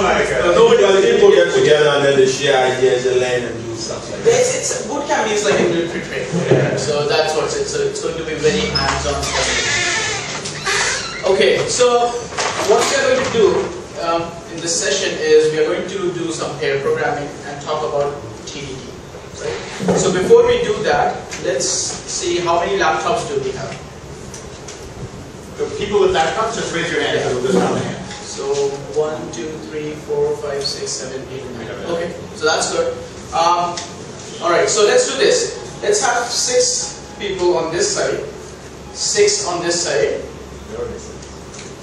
not like people get together and then they share ideas, they learn and do stuff like that. It's boot camp is like a military training. Yeah. So that's what it is. So it's going to be very hands-on stuff. Okay, so what we are going to do in this session is we are going to do some pair programming and talk about TDD. Right? So before we do that, let's see how many laptops do we have. The people with laptops, just raise your hand. Yeah. We'll just count the hands. So 1, 2, 3, 4, 5, 6, 7, 8, 9. Okay, so that's good. Alright, so let's do this. Let's have 6 people on this side, 6 on this side.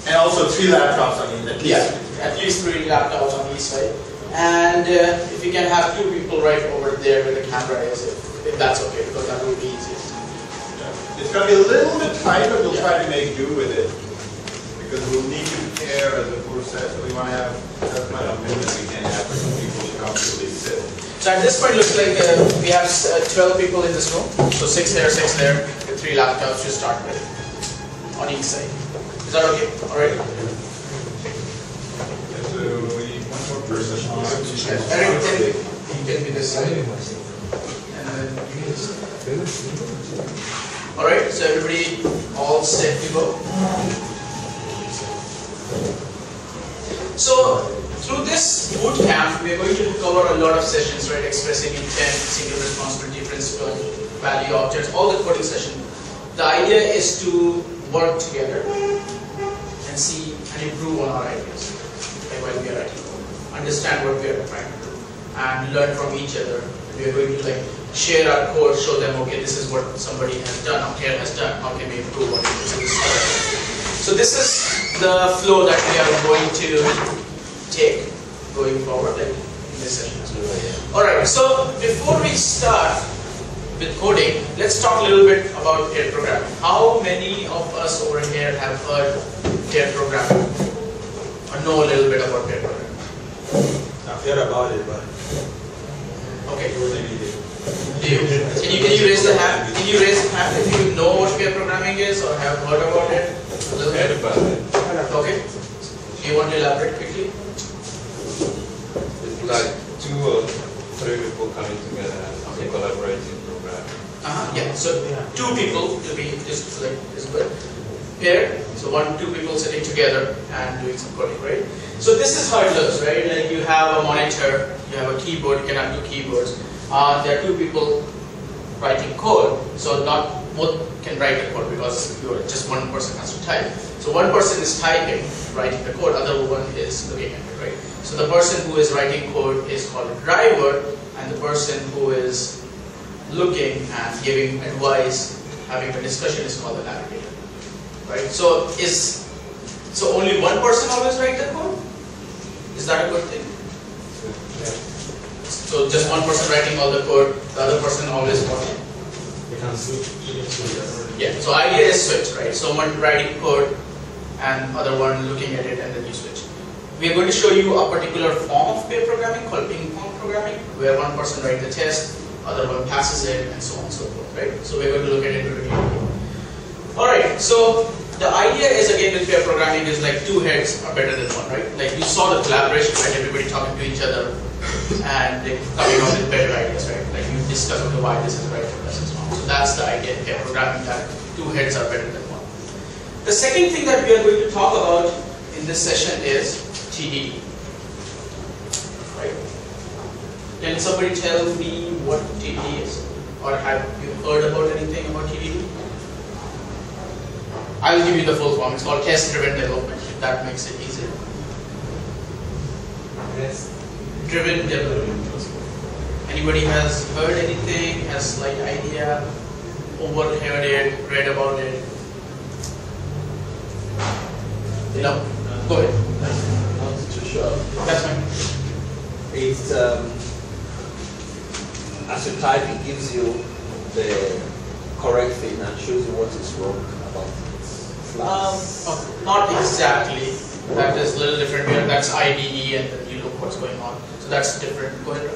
And also 3 laptops on each. At least 3 laptops on each side. And if you can have 2 people right over there where the camera is, if that's okay, because that will be easier. It's going to be a little bit tight, but we'll try to make do with it. Because we'll need to pair, as the course says, so we want to have that much of it that we can have some people to comfortably sit. So at this point, looks like we have 12 people in this room. So 6 here, 6 there, with 3 laptops to start with on each side. Is that okay? All right. So we need one more person. Eric, you can be this side. And then all right. So everybody, all set to go. So through this boot camp, we are going to cover a lot of sessions, right? Expressing intent, single responsibility principle, value objects, all the coding sessions. The idea is to work together and see and improve on our ideas, like while we are writing code. Understand what we are trying to do and learn from each other. We are going to like share our code, show them, okay, this is what somebody has done, or here has done, how can we improve on it. So this is the flow that we are going to take going forward, like in this session. Alright, so before we start with coding, let's talk a little bit about pair programming. How many of us over here have heard pair programming or know a little bit about pair programming? I've heard about it, but okay. it wasn't easy. Can you raise the hand? Can you raise the hand if you know what pair programming is or have heard about it? A little bit? Okay. Do you want to elaborate quickly? It's like 2 or 3 people coming together and collaborating program. Yeah. So 2 people to be is good. Pair. So 2 people sitting together and doing some coding, right? So this is how it looks, right? Like you have a monitor, you have a keyboard, you can have 2 keyboards. There are 2 people writing code, so not both can write the code because just one person has to type. So one person is typing, writing the code, other one is looking at it, right? So the person who is writing code is called a driver, and the person who is looking and giving advice, having a discussion is called the navigator, right? So only one person always write the code? Is that a good thing? So just one person writing all the code, the other person always watching. Yeah, so idea is switch, right? Someone writing code and other one looking at it and then you switch. We are going to show you a particular form of pair programming called ping pong programming, where one person writes the test, other one passes it, and so on and so forth, right? So we're going to look at it very quickly. Alright, so the idea is again with pair programming is like 2 heads are better than 1, right? Like you saw the collaboration, right? Everybody talking to each other and they coming up with better ideas, right? Like you discuss okay, why this is right or this is wrong. So that's the idea in pair programming, that 2 heads are better than 1. The second thing that we are going to talk about in this session is TDD. Right? Can somebody tell me what TDD is? Or have you heard about anything about TDD? I'll give you the full form. It's called test-driven development, if that makes it easier. Test-driven development. Anybody has heard anything, has slight idea, overheard it, read about it? No? Go ahead. Not too sure. That's fine. It's as you type, it gives you the correct thing and shows you what is wrong about it. Not exactly. That is a little different here. That's IDE and then you look what's going on. So that's different. Go ahead.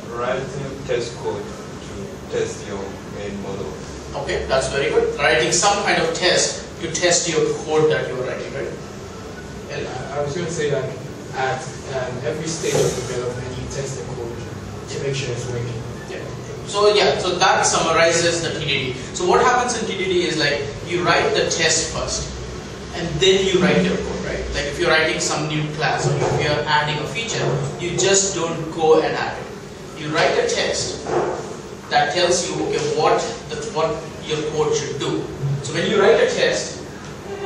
Writing test code to test your main model. Okay, that's very good. Writing some kind of test to test your code that you are writing, right? I was going to say that at every stage of development, you test the code to make sure it's working. So that summarizes the TDD. So what happens in TDD is like you write the test first, and then you write your code, right? Like if you're writing some new class or if you're adding a feature, you just don't go and add it. You write a test that tells you okay what your code should do. So when you write a test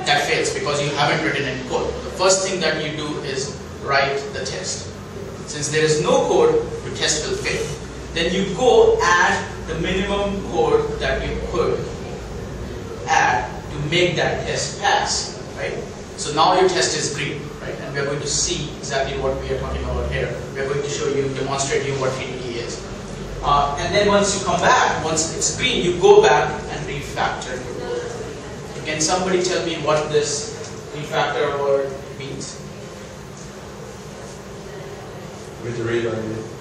that fails because you haven't written any code, the first thing that you do is write the test. Since there is no code, your test will fail. Then you go add the minimum code that you could add to make that test pass, right? So now your test is green, right? And we are going to see exactly what we are talking about here. We are going to show you, demonstrate you what TDD is. And then once you come back, once it's green, you go back and refactor your code. Can somebody tell me what this refactor word means? With the reevaluate.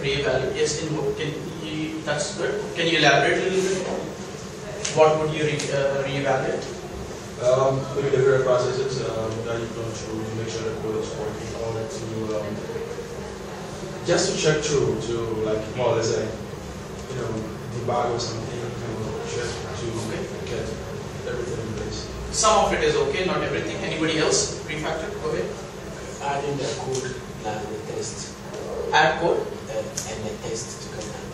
Reevaluate. Yes, that's good. Can you elaborate a little bit? What would you reevaluate? Maybe the current processes that you've gone through to make sure the code is working, or to just to check through to like more or less like debug or something, just to get everything in place. Some of it is okay, not everything. Anybody else? Refactor? Go ahead. Adding the code and the test. Add code? And the test to come out.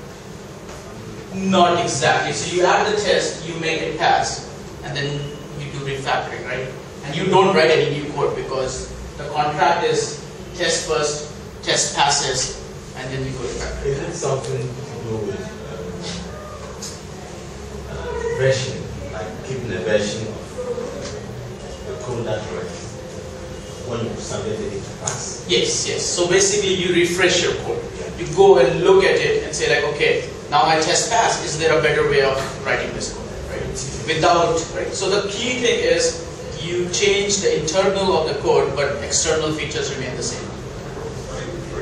Not exactly. So you add the test, you make it pass, and then you do refactoring, right? And you don't write any new code because the contract is test first, test passes, and then you go refactor. Is it something to do with version, like keeping a version of the code that works when you submit it to pass? Yes. So basically you refresh your code. You go and look at it and say like, okay, now my test passed, is there a better way of writing this code, right? Right? So the key thing is you change the internal of the code, but external features remain the same.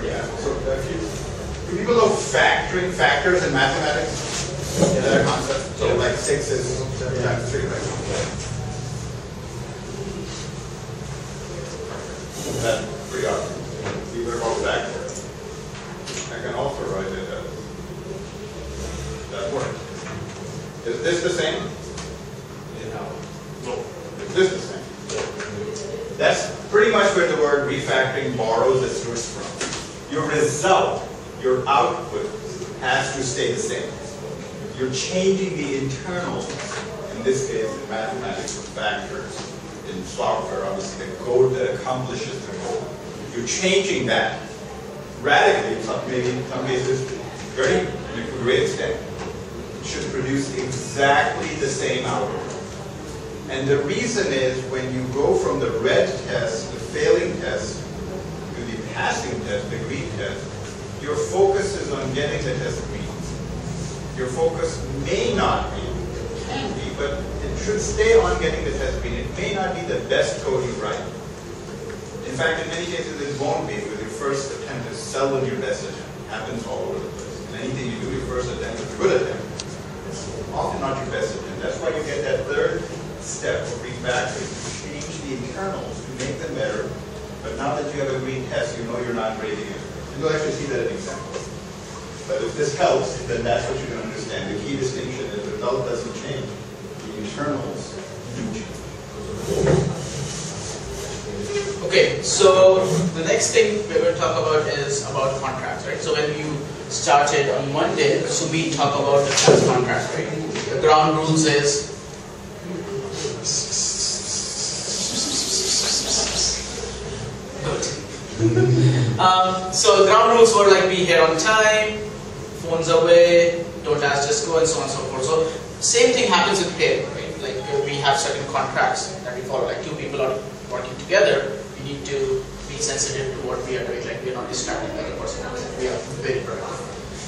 Yeah. So do people know factoring, factors in mathematics? Is that a concept? So like 6 is times 3, right? That's pretty obvious. See what about factor? I can also write it as that works. Is this the same? No. Is this the same? That's pretty much where the word refactoring borrows its roots from. Your result, your output, has to stay the same. You're changing the internals, in this case in mathematics, the factors, in software, obviously the code that accomplishes the goal. You're changing that radically, maybe in some cases, very to a great extent. It should produce exactly the same output. And the reason is when you go from the red test, the failing test, to the passing test, the green test, your focus is on getting the test green. Your focus may not be, can be, but it should stay on getting the test green. It may not be the best code you write. In fact, in many cases it won't be, because your first attempt is seldom your best attempt. It happens all over the place. And anything you do, your first attempt is a good attempt. It's often not your best attempt. That's why you get that third step of refactoring, to change the internals, to make them better. But now that you have a green test, you know you're not grading it. And you'll actually see that in examples. But if this helps, then that's what you can understand. The key distinction is the result doesn't change. The internals do change. Okay, so the next thing we're going to talk about is about contracts, right? So when you started on Monday, so we talk about the class contracts, right? The ground rules is good. So ground rules were like be here on time, phones away, don't ask, just go, and so on and so forth. So same thing happens with pay, right? Like we have certain contracts that we follow, like 2 people are working together. We need to be sensitive to what we are doing, like we are not distracting the other person, we are very productive.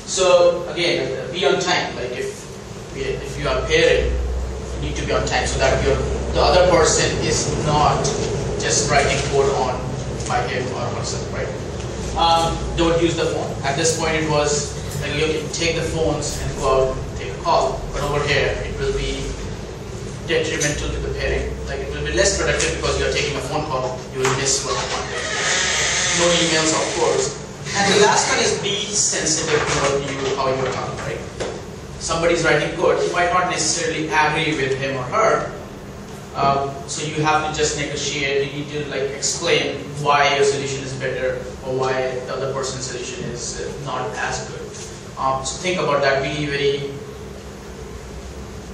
So again, be on time, like if you are pairing, you need to be on time so that the other person is not just writing code on by him or herself, right? Don't use the phone. At this point it was like you can take the phones and go out and take a call, but over here it will be detrimental to the pairing. Like it will be less productive because you are taking a phone call, you will miss what you want. no emails, of course. And the last one is be sensitive to how you talk, right? Somebody's writing code, you might not necessarily agree with him or her, so you have to just negotiate. You need to like explain why your solution is better or why the other person's solution is not as good. So think about that.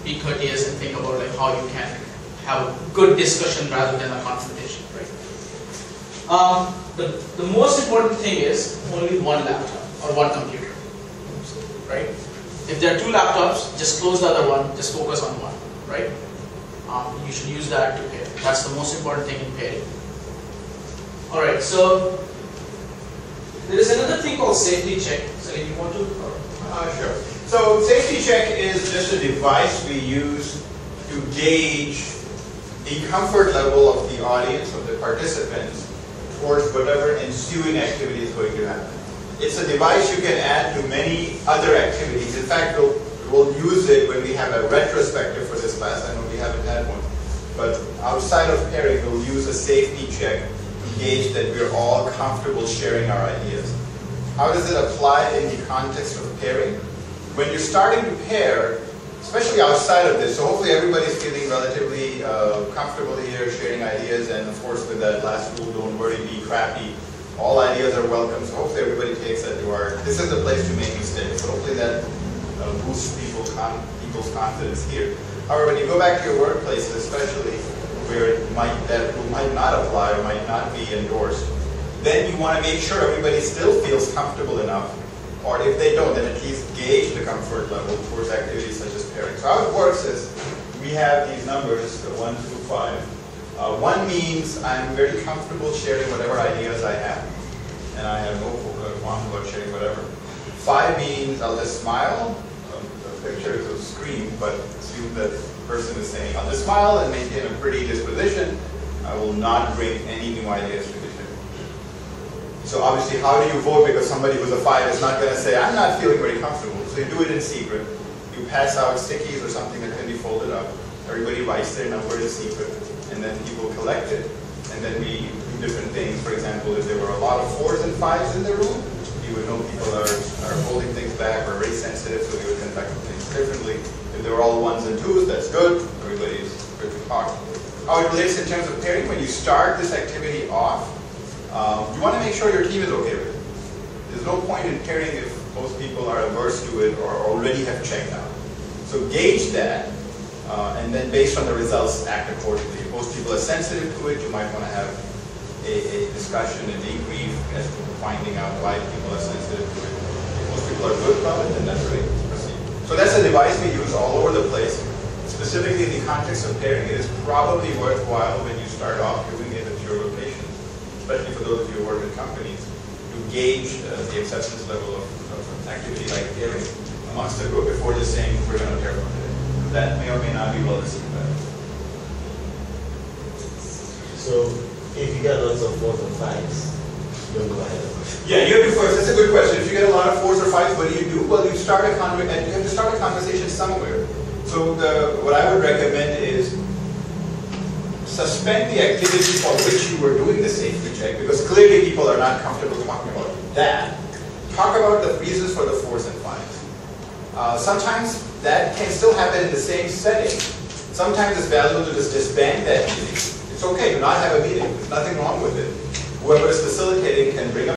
Be courteous and think about like how you can have a good discussion rather than a confrontation, right? The most important thing is only one laptop or one computer, right? If there are two laptops, just close the other one, just focus on one, right? You should use that to pair. That's the most important thing in pairing. Alright, so there is another thing called safety check. So if you want to? Sure. So safety check is just a device we use to gauge the comfort level of the audience, of the participants, towards whatever ensuing activity is going to happen. It's a device you can add to many other activities. In fact, we'll use it when we have a retrospective for this class. I know we haven't had one. But outside of pairing, we'll use a safety check to gauge that we're all comfortable sharing our ideas. How does it apply in the context of pairing? When you're starting to pair, especially outside of this, so hopefully everybody's feeling relatively comfortable here, sharing ideas, and of course with that last rule, don't worry, be crafty. All ideas are welcome, so hopefully everybody takes that to heart. This is the place to make mistakes, so hopefully that boosts people's confidence here. However, when you go back to your workplaces, especially where that rule might not apply or might not be endorsed, then you want to make sure everybody still feels comfortable enough, or if they don't, then at least gauge the comfort level towards activities such as pairing. So how it works is, we have these numbers, 1 through 5. 1 means I'm very comfortable sharing whatever ideas I have, and I have no qualms about sharing whatever. 5 means I'll just smile. The picture is a screen, but assume that the person is saying, I'll just smile and maintain a pretty disposition. I will not bring any new ideas to the table. So obviously, how do you vote? Because somebody who's a 5 is not going to say, I'm not feeling very comfortable. So you do it in secret. You pass out stickies or something that can be folded up. Everybody writes their number in secret, and then people collect it. And then we do different things. For example, if there were a lot of 4s and 5s in the room, you would know people are holding things back or rate sensitive, so we would conduct things differently. If they were all 1s and 2s, that's good. Everybody's good to talk. How it relates in terms of pairing, when you start this activity off, you want to make sure your team is okay with it. There's no point in pairing if most people are averse to it or already have checked out. So gauge that, and then based on the results, act accordingly. If most people are sensitive to it, you might want to have a discussion, a debrief as to finding out why people are sensitive to it. If most people are good about it, then that's great. Proceed. So that's a device we use all over the place. Specifically in the context of pairing, it is probably worthwhile when you start off doing it at your location, especially for those of you who work in companies, to gauge the acceptance level of activity like pairing amongst the group before just saying we're going to pair for today. That may or may not be well received by them. So if you get lots of 4s and 5s, don't go ahead. Yeah, you have to first. That's a good question. If you get a lot of 4s or 5s, what do you do? Well, you start a and you have to start a conversation somewhere. So what I would recommend is suspend the activity for which you were doing the safety check, because clearly people are not comfortable talking about that. Talk about the reasons for the 4s and 5s. Sometimes that can still happen in the same setting. Sometimes it's valuable to just disband that meeting. It's okay to not have a meeting. There's nothing wrong with it. Whoever is facilitating can bring up